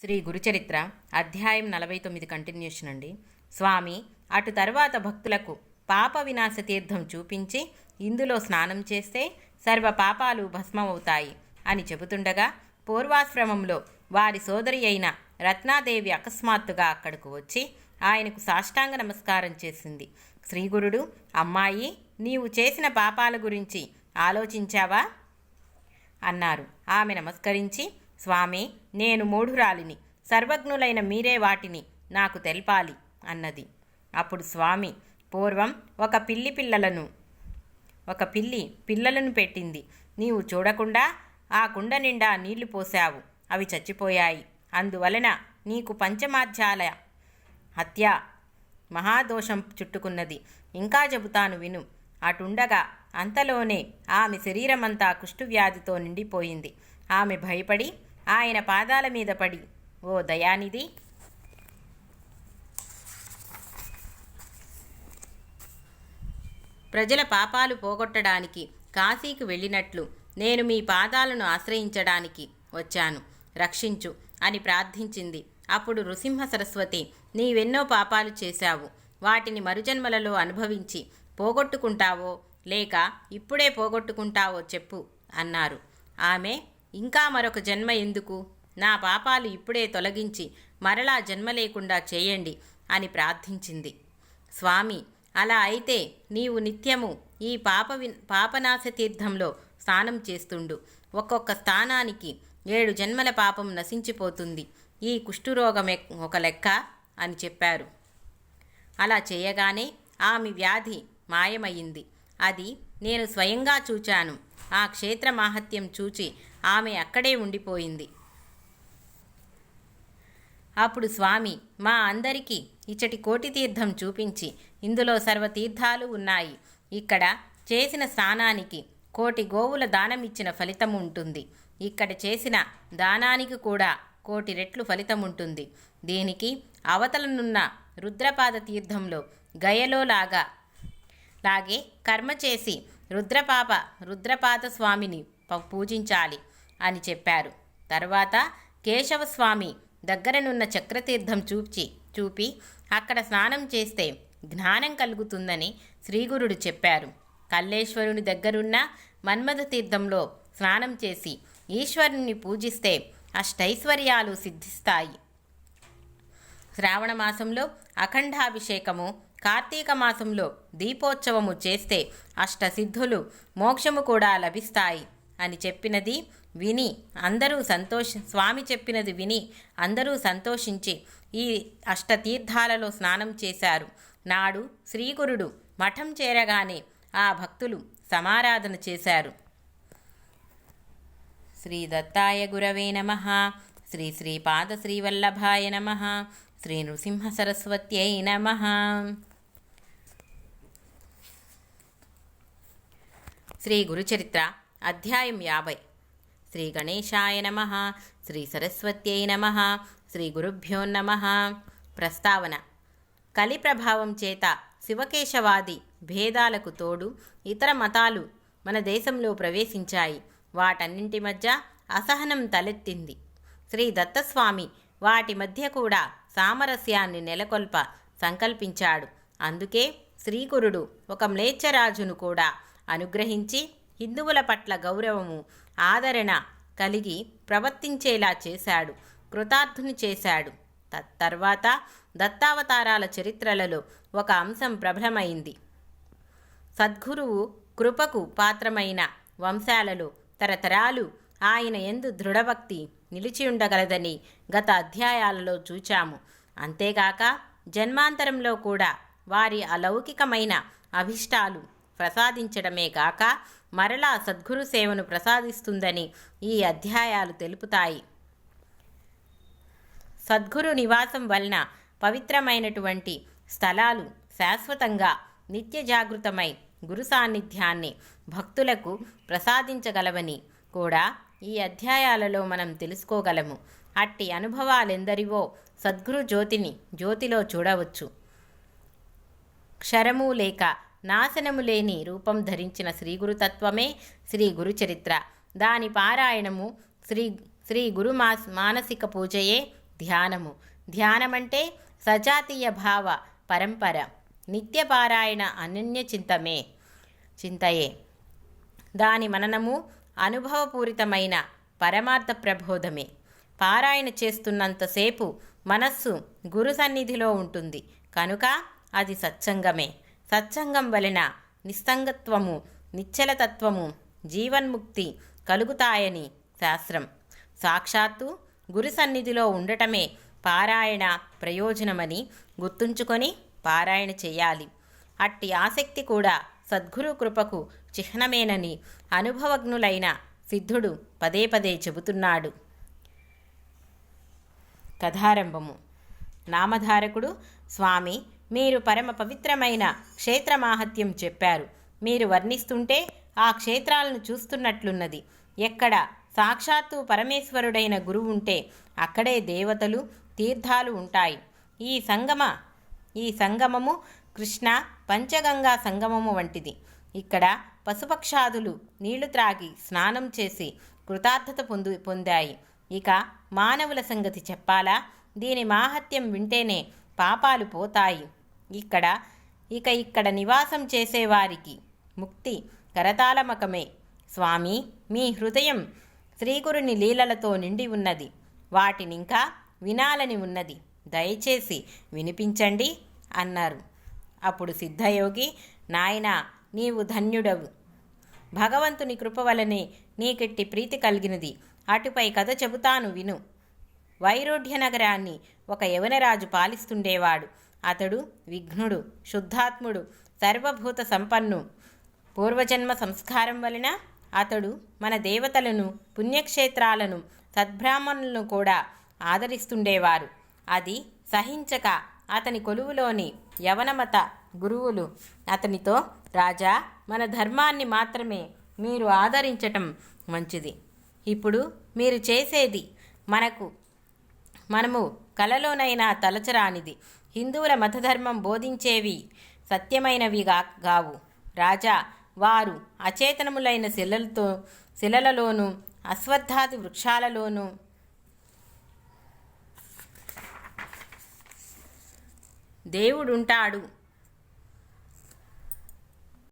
శ్రీ గురుచరిత్ర అధ్యాయం 49 కంటిన్యూషన్ అండి. స్వామి అటు తర్వాత భక్తులకు పాప వినాశ తీర్థం చూపించి ఇందులో స్నానం చేస్తే సర్వ పాపాలు భస్మమవుతాయి అని చెబుతుండగా పూర్వాశ్రమంలో వారి సోదరి అయిన రత్నాదేవి అకస్మాత్తుగా అక్కడకు వచ్చి ఆయనకు సాష్టాంగ నమస్కారం చేసింది. శ్రీగురుడు, అమ్మాయి, నీవు చేసిన పాపాల గురించి ఆలోచించావా అన్నారు. ఆమె నమస్కరించి, స్వామి, నేను మూఢురాలిని, సర్వజ్ఞులైన మీరే వాటిని నాకు తెలపాలి అన్నది. అప్పుడు స్వామి, పూర్వం ఒక పిల్లి పిల్లలను పెట్టింది. నీవు చూడకుండా ఆ కుండ నిండా నీళ్లు పోశావు. అవి చచ్చిపోయాయి. అందువలన నీకు పంచమాధ్యాల హత్య మహాదోషం చుట్టుకున్నది. ఇంకా చెబుతాను విను. అటుండగా అంతలోనే ఆమె శరీరమంతా కుష్ఠువ్యాధితో నిండిపోయింది. ఆమె భయపడి ఆయన పాదాల మీద పడి, ఓ దయానిధి, ప్రజల పాపాలు పోగొట్టడానికి కాశీకి వెళ్ళినట్లు నేను మీ పాదాలను ఆశ్రయించడానికి వచ్చాను, రక్షించు అని ప్రార్థించింది. అప్పుడు నృసింహ సరస్వతి, నీవెన్నో పాపాలు చేశావు. వాటిని మరుజన్మలలో అనుభవించి పోగొట్టుకుంటావో లేక ఇప్పుడే పోగొట్టుకుంటావో చెప్పు అన్నారు. ఆమె, ఇంకా మరొక జన్మ ఎందుకు? నా పాపాలు ఇప్పుడే తొలగించి మరలా జన్మ లేకుండా చేయండి అని ప్రార్థించింది. స్వామి, అలా అయితే నీవు నిత్యము ఈ పాపనాశ తీర్థంలో స్నానం చేస్తుండు. ఒక్కొక్క స్థానానికి 7 జన్మల పాపం నశించిపోతుంది. ఈ కుష్ఠురోగమే ఒక లెక్క అని చెప్పారు. అలా చేయగానే ఆమె వ్యాధి మాయమయ్యింది. అది నేను స్వయంగా చూచాను. ఆ క్షేత్ర మాహాత్మ్యం చూచి ఆమె అక్కడే ఉండిపోయింది. అప్పుడు స్వామి మా అందరికీ ఇచ్చటి కోటి తీర్థం చూపించి, ఇందులో సర్వతీర్థాలు ఉన్నాయి. ఇక్కడ చేసిన స్నానానికి 1,000,000 గోవుల దానమిచ్చిన ఫలితం ఉంటుంది. ఇక్కడ చేసిన దానానికి కూడా 1,000,000 రెట్లు ఫలితం ఉంటుంది. దీనికి అవతలనున్న రుద్రపాద తీర్థంలో గయలో లాగే కర్మ చేసి రుద్రపాద స్వామిని పూజించాలి అని చెప్పారు. తర్వాత కేశవస్వామి దగ్గరనున్న చక్రతీర్థం చూపి అక్కడ స్నానం చేస్తే జ్ఞానం కలుగుతుందని శ్రీగురుడు చెప్పారు. కల్లేశ్వరుని దగ్గరున్న మన్మథ తీర్థంలో స్నానం చేసి ఈశ్వరుని పూజిస్తే అష్టైశ్వర్యాలు సిద్ధిస్తాయి. శ్రావణ మాసంలో అఖండాభిషేకము, కార్తీక మాసంలో దీపోత్సవము చేస్తే అష్టసిద్ధులు, మోక్షము కూడా లభిస్తాయి అని చెప్పినది విని స్వామి చెప్పినది విని అందరూ సంతోషించి ఈ అష్టతీర్థాలలో స్నానం చేశారు. నాడు శ్రీగురుడు మఠం చేరగానే ఆ భక్తులు సమారాధన చేశారు. శ్రీ దత్తాయ గురవే నమః. శ్రీ శ్రీపాద శ్రీవల్లభాయ నమః. శ్రీ నృసింహ సరస్వత్యై నమః. శ్రీ గురుచరిత్ర అధ్యాయం 50. శ్రీ గణేశాయ నమః. శ్రీ సరస్వత్యై నమః. శ్రీ గురుభ్యో నమః. ప్రస్తావన. కలి ప్రభావం చేత శివకేశవాది భేదాలకు తోడు ఇతర మతాలు మన దేశంలో ప్రవేశించాయి. వాటన్నింటి మధ్య అసహనం తలెత్తింది. శ్రీ దత్తస్వామి వాటి మధ్య కూడా సామరస్యాన్ని నెలకొల్ప సంకల్పించాడు. అందుకే శ్రీగురుడు ఒక మ్లేచ్ఛరాజును కూడా అనుగ్రహించి హిందువుల పట్ల గౌరవము, ఆదరణ కలిగి ప్రవర్తించేలా చేశాడు, కృతార్థుని చేశాడు. తత్తర్వాత దత్తావతారాల చరిత్రలలో ఒక అంశం ప్రబలమైంది. సద్గురువు కృపకు పాత్రమైన వంశాలలో తరతరాలు ఆయన యందు దృఢభక్తి నిలిచి ఉండగలదని గత అధ్యాయాలలో చూచాము. అంతేగాక జన్మాంతరంలో కూడా వారి అలౌకికమైన అభిష్టాలు ప్రసాదించడమే గాక మరలా సద్గురు సేవను ప్రసాదిస్తుందని ఈ అధ్యాయాలు తెలుపుతాయి. సద్గురు నివాసం వలన పవిత్రమైనటువంటి స్థలాలు శాశ్వతంగా నిత్య జాగృతమై గురు సాన్నిధ్యాన్ని భక్తులకు ప్రసాదించగలవని కూడా ఈ అధ్యాయాలలో మనం తెలుసుకోగలము. అట్టి అనుభవాలెందరివో సద్గురు జ్యోతిలో చూడవచ్చు. క్షరము లేక నాశనము లేని రూపం ధరించిన శ్రీగురుతత్వమే శ్రీ గురుచరిత్ర. దాని పారాయణము శ్రీ గురు మానసిక పూజయే ధ్యానము. ధ్యానమంటే సజాతీయ భావ పరంపర, నిత్యపారాయణ అనన్య చింతయే. దాని మననము అనుభవపూరితమైన పరమార్థ ప్రబోధమే. పారాయణ చేస్తున్నంతసేపు మనస్సు గురు సన్నిధిలో ఉంటుంది కనుక అది సత్సంగమే. సత్సంగం వలన నిస్సంగత్వము, నిశ్చలతత్వము, జీవన్ముక్తి కలుగుతాయని శాస్త్రం. సాక్షాత్తు గురు సన్నిధిలో ఉండటమే పారాయణ ప్రయోజనమని గుర్తుంచుకొని పారాయణ చేయాలి. అట్టి ఆసక్తి కూడా సద్గురు కృపకు చిహ్నమేనని అనుభవజ్ఞులైన సిద్ధుడు పదే పదే చెబుతున్నాడు. కథారంభము. నామధారకుడు: స్వామి, మీరు పరమ పవిత్రమైన క్షేత్రమాహత్యం చెప్పారు. మీరు వర్ణిస్తుంటే ఆ క్షేత్రాలను చూస్తున్నట్లున్నది. ఎక్కడ సాక్షాత్తు పరమేశ్వరుడైన గురువు ఉంటే అక్కడే దేవతలు, తీర్థాలు ఉంటాయి. ఈ సంగమము కృష్ణ పంచగంగా సంగమము వంటిది. ఇక్కడ పశుపక్షాదులు నీళ్లు త్రాగి స్నానం చేసి కృతార్థత పొందాయి. ఇక మానవుల సంగతి చెప్పాలా? దీని మాహత్యం వింటేనే పాపాలు పోతాయి. ఇక్కడ నివాసం చేసేవారికి ముక్తి కరతాళమకమే. స్వామి, మీ హృదయం శ్రీగురుని లీలలతో నిండి ఉన్నది. వాటినింకా వినాలని ఉన్నది. దయచేసి వినిపించండి అన్నారు. అప్పుడు సిద్ధయోగి: నాయనా, నీవు ధన్యుడవు. భగవంతుని కృప వలనే నీకెట్టి ప్రీతి కలిగినది. అటుపై కథ చెబుతాను విను. వైరుధ్య నగరాన్ని ఒక యవనరాజు పాలిస్తుండేవాడు. అతడు విఘ్నుడు, శుద్ధాత్ముడు, సర్వభూత సంపన్ను. పూర్వజన్మ సంస్కారం వలన అతడు మన దేవతలను, పుణ్యక్షేత్రాలను, సద్బ్రాహ్మణులను కూడా ఆదరిస్తుండేవారు. అది సహించక అతని కొలువులోని యవనమత గురువులు అతనితో: రాజా, మన ధర్మాన్ని మాత్రమే మీరు ఆదరించటం మంచిది. ఇప్పుడు మీరు చేసేది మనము కలలోనైనా తలచరానిది. హిందువుల మతధర్మం బోధించేవి సత్యమైనవి గావు. రాజా, వారు అచేతనములైన శిలలలోనూ అశ్వత్థాది వృక్షాలలోనూ దేవుడుంటాడు